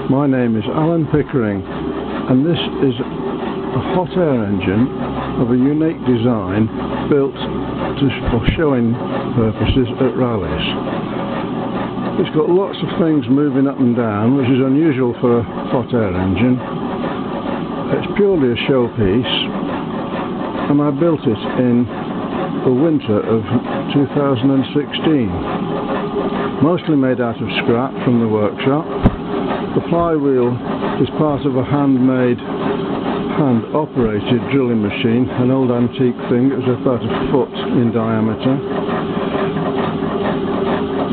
My name is Alan Pickering, and this is a hot air engine of a unique design built for showing purposes at rallies. It's got lots of things moving up and down, which is unusual for a hot air engine. It's purely a showpiece, and I built it in the winter of 2016. Mostly made out of scrap from the workshop. The flywheel is part of a hand-made, hand-operated drilling machine, an old antique thing. It was about a foot in diameter.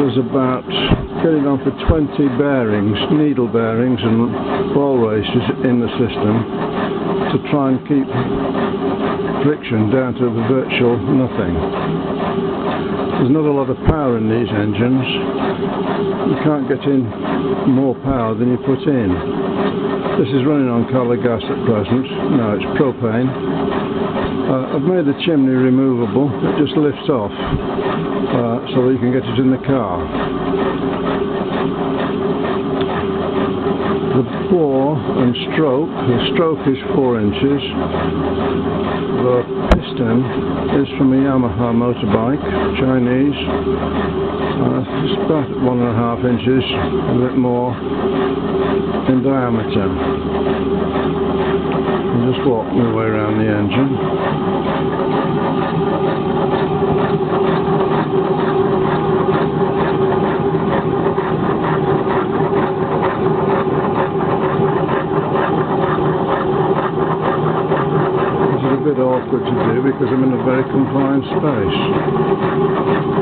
There's about getting on for 20 bearings, needle bearings and ball races in the system to try and keep friction down to virtual nothing. There's not a lot of power in these engines. You can't get in more power than you put in. This is running on coal gas at present. No, it's propane. I've made the chimney removable. It just lifts off so that you can get it in the car. The bore and stroke, the stroke is 4 inches. The piston is from a Yamaha motorbike, Chinese. It's about 1.5 inches, a bit more in diameter. I'll just walk my way around the engine. Awkward to do because I'm in a very confined space.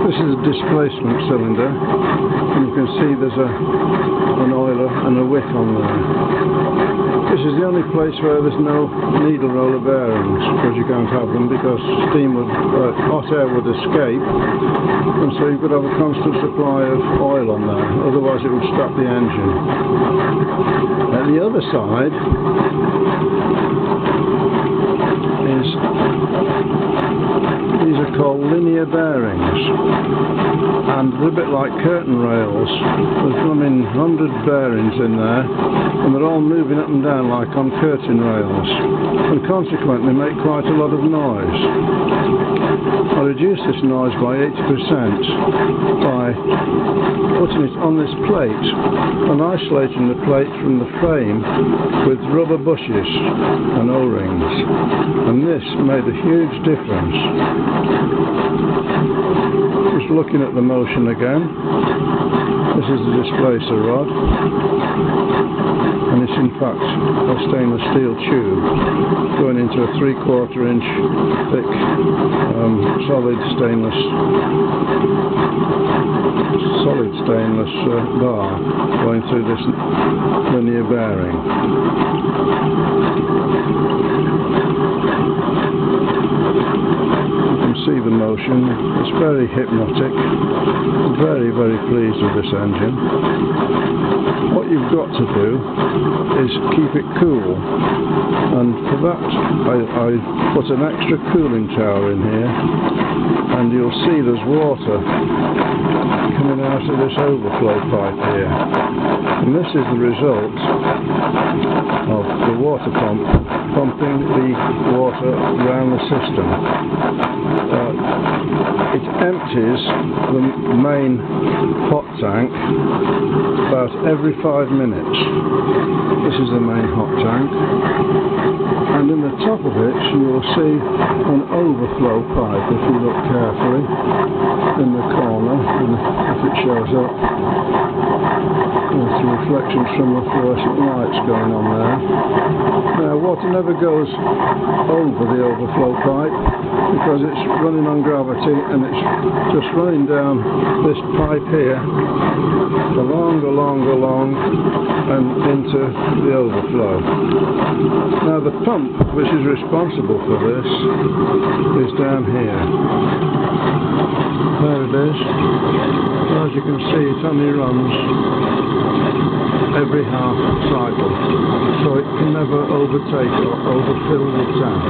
This is a displacement cylinder, and you can see there's an oiler and a wick on there. This is the only place where there's no needle roller bearings, because you can't have them because hot air would escape, and so you've got to have a constant supply of oil on there, otherwise it would stop the engine. At the other side these are called linear bearings, and they're a bit like curtain rails. There's running 100 bearings in there, and they're all moving up and down like on curtain rails, and consequently make quite a lot of noise. I reduce this noise by 80% by putting it on this plate and isolating the plate from the frame with rubber bushes and O-rings, and this made a huge difference. Just looking at the motion again. This is the displacer rod, and it's in fact a stainless steel tube going into a 3/4 inch thick solid stainless bar going through this linear bearing. See the motion. It's very hypnotic. I'm very, very pleased with this engine. What you've got to do is keep it cool, and for that I put an extra cooling tower in here, and you'll see there's water coming out of this overflow pipe here, and this is the result of the water pump pumping the water around the system. It empties the main hot tank about every 5 minutes. This is the main hot tank, and in the top of it you will see an overflow pipe if you look carefully in the corner, and if it shows up. There's the reflections from the fluorescent lights going on there. Now water never goes over the overflow pipe because it's running on gravity, and it's just running down this pipe here along and into the overflow. Now the pump which is responsible for this is down here. There it is. As you can see, it only runs every half cycle, so it can never overtake or overfill the tank.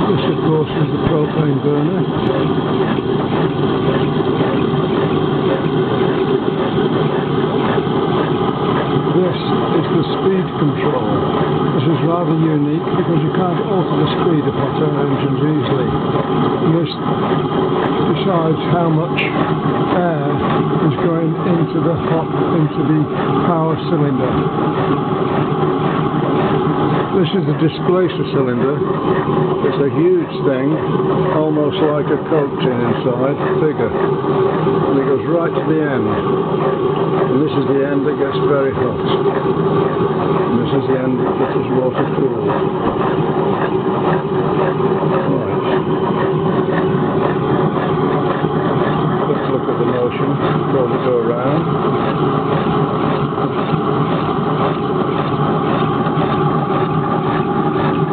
This of course is the propane burner. turn engines easily. And this decides how much air is going into the power cylinder. This is a displacer cylinder. It's a huge thing, almost like a Coke tin inside, bigger. And it goes right to the end. And this is the end that gets very hot. And this is the end that gets water cooled. Right. Let's look at the motion before we go around.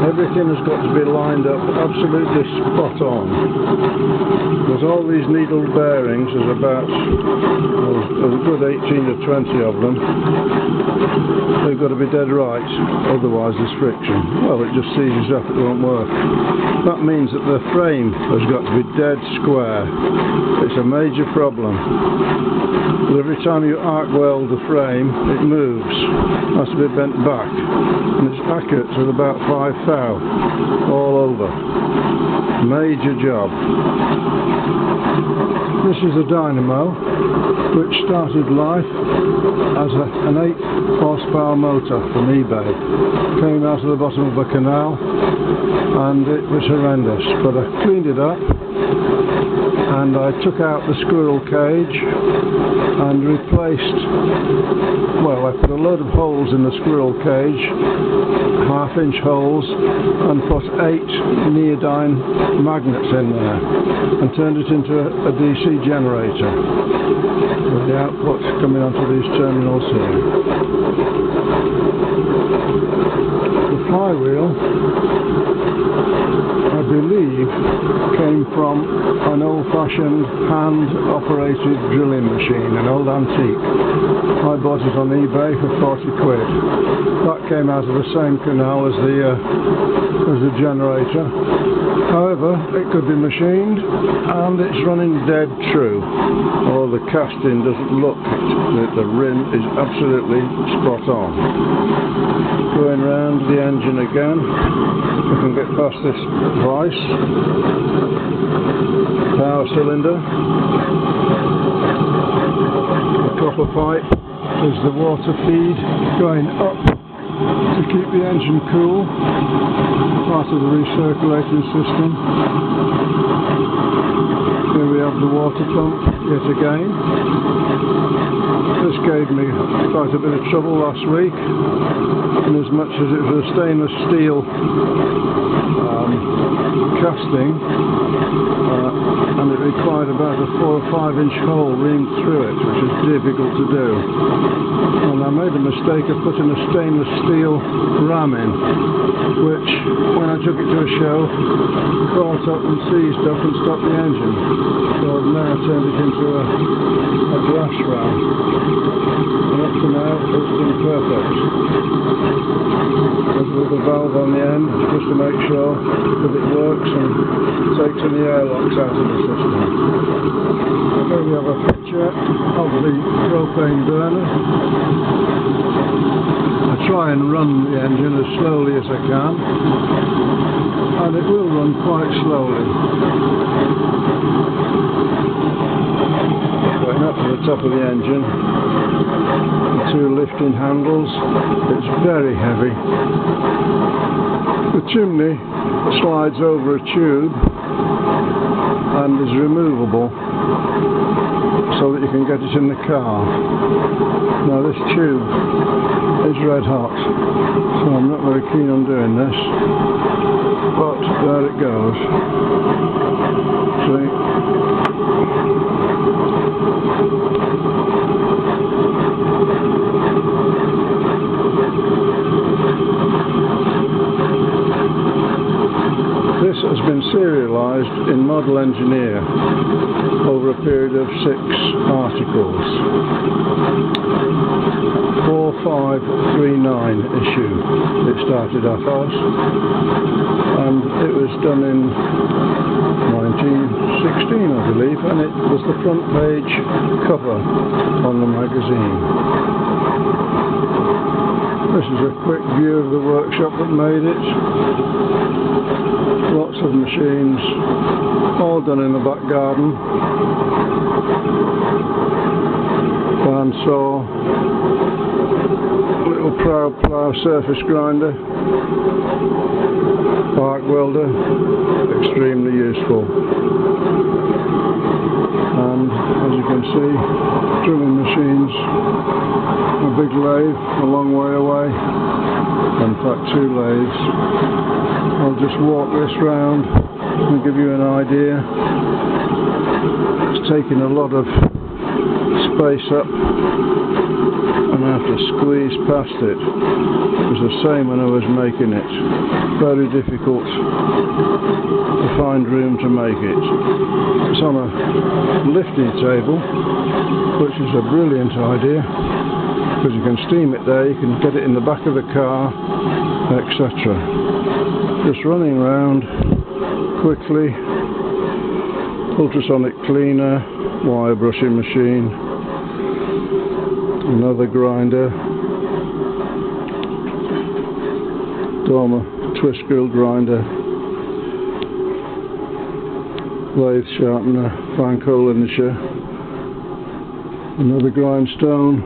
Everything has got to be lined up absolutely spot on. There's all these needle bearings, there's about a good 18 to 20 of them. They've got to be dead right, otherwise there's friction. Well, it just seizes up, it won't work. That means that the frame has got to be dead square. It's a major problem. But every time you arc weld the frame, it moves. It has to be bent back. And it's accurate to about 5 thou, all over. Major job. This is a dynamo which started life as an 8 horsepower motor from eBay. Came out of the bottom of a canal and it was horrendous, but I cleaned it up and I took out the squirrel cage and replaced, well, I put a load of holes in the squirrel cage, 1/2-inch holes, and put 8 neodyne magnets in there and turned it into a DC generator with the output coming onto these terminals here. The flywheel, I believe, came from an old-fashioned hand-operated drilling machine, an old antique. I bought it on eBay for 40 quid. That came out of the same canal as the generator. However, it could be machined and it's running dead true. Although the casting doesn't look it. The rim is absolutely spot on. Going round the engine again, we can get past this vice. Power cylinder. The copper pipe is the water feed going up to keep the engine cool, part of the recirculating system. Here we have the water pump yet again. This gave me quite a bit of trouble last week, in as much as it was a stainless steel casting, and it required about a 4 or 5-inch hole reamed through it, which is difficult to do. And I made a mistake of putting a stainless steel ram in, which, when I took it to a show, caught up and seized up and stopped the engine. So I've now turned it into a brass ram. And up to now, it's been perfect. With the valve on the end, just to make sure that it works and takes any airlocks out of the system. Here we have a picture of the propane burner. I try and run the engine as slowly as I can, and it will run quite slowly. Going up to the top of the engine, the 2 lifting handles, it's very heavy. The chimney slides over a tube and is removable so that you can get it in the car. Now this tube is red hot, so I'm not very keen on doing this, but there it goes. See? This has been serialised in Model Engineer over a period of 6 articles. 4539 issue it started off as, and it was done in 1916 I believe, and it was the front page cover on the magazine. This is a quick view of the workshop that made it. lots of machines, all done in the back garden. Bandsaw, little plough surface grinder, arc welder, extremely useful. And as you can see, drilling machines, a big lathe a long way away, in fact 2 lathes. I'll just walk this round and give you an idea. It's taking a lot of space up and I have to squeeze past it. It was the same when I was making it. Very difficult to find room to make it. It's on a lifting table, which is a brilliant idea because you can steam it there, you can get it in the back of the car, etc. Just running around quickly. Ultrasonic cleaner, wire brushing machine, another grinder, Dormer twist grill grinder, lathe sharpener, fine coal inisher, another grindstone,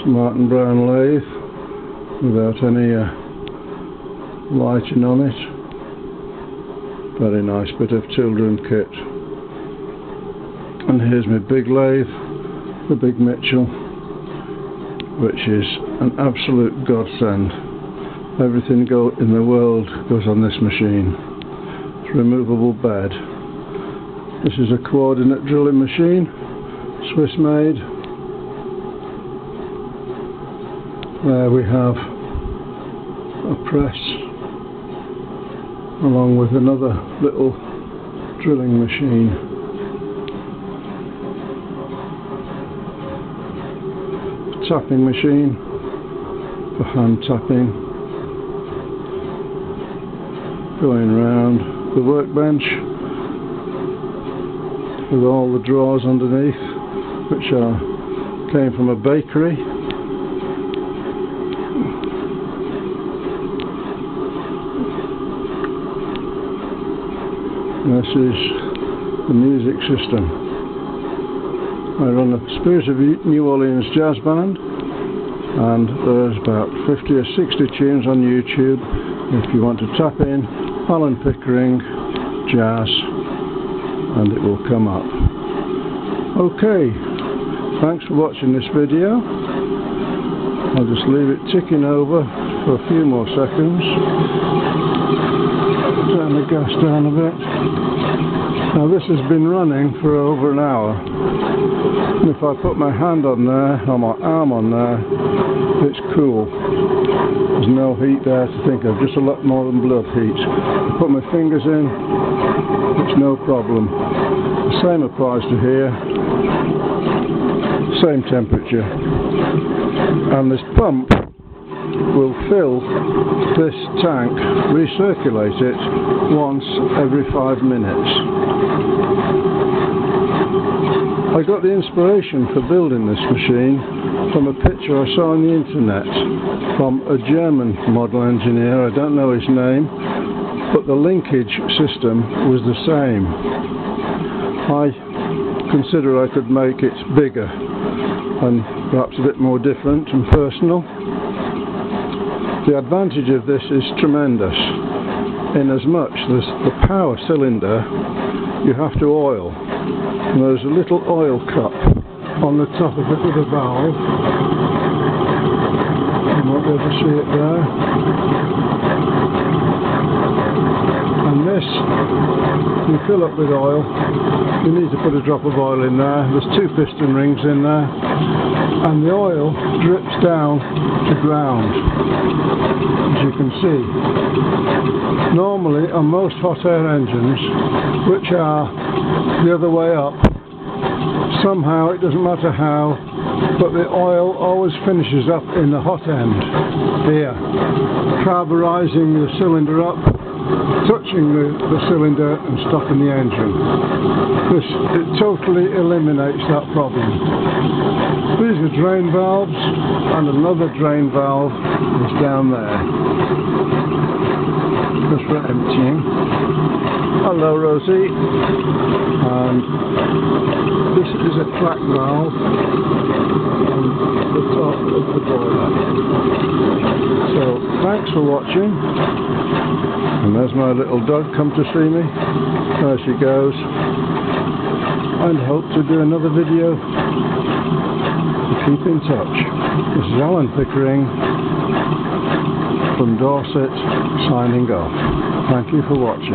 Smart and Brown lathe without any lighting on it. Very nice bit of children kit. And here's my big lathe, the Big Mitchell, which is an absolute godsend. Everything in the world goes on this machine. It's a removable bed. This is a coordinate drilling machine, Swiss made. There we have a press along with another little drilling machine. Tapping machine for hand tapping. Going round the workbench with all the drawers underneath, which came from a bakery. This is the music system. I run a Spirit of New Orleans jazz band, and there's about 50 or 60 tunes on YouTube. If you want to tap in Alan Pickering jazz, and it will come up. Okay, thanks for watching this video. I'll just leave it ticking over for a few more seconds. Turn the gas down a bit. Now this has been running for over an hour. And if I put my hand on there, or my arm on there, it's cool. There's no heat there to think of, just a lot more than blood heat. Put my fingers in, it's no problem. The same applies to here. Same temperature. And this pump will fill this tank, recirculate it once every 5 minutes. I got the inspiration for building this machine from a picture I saw on the internet from a German model engineer. I don't know his name, but the linkage system was the same. I consider I could make it bigger and perhaps a bit more different and personal. The advantage of this is tremendous, in as much as the power cylinder you have to oil. And there's a little oil cup on the top of it with a valve. You might be able to see it there. And this, you fill up with oil. You need to put a drop of oil in there. There's 2 piston rings in there. And the oil drips down to ground, as you can see. Normally on most hot air engines, which are the other way up, somehow, it doesn't matter how, but the oil always finishes up in the hot end here, carburizing the cylinder up, touching the cylinder and stopping the engine. It totally eliminates that problem. These are drain valves, and another drain valve is down there. just for emptying. Hello Rosie. And this is a crack valve on the top of the boiler. So thanks for watching. And there's my little dog come to see me. There she goes. And hope to do another video. Keep in touch. This is Alan Pickering from Dorset signing off. Thank you for watching.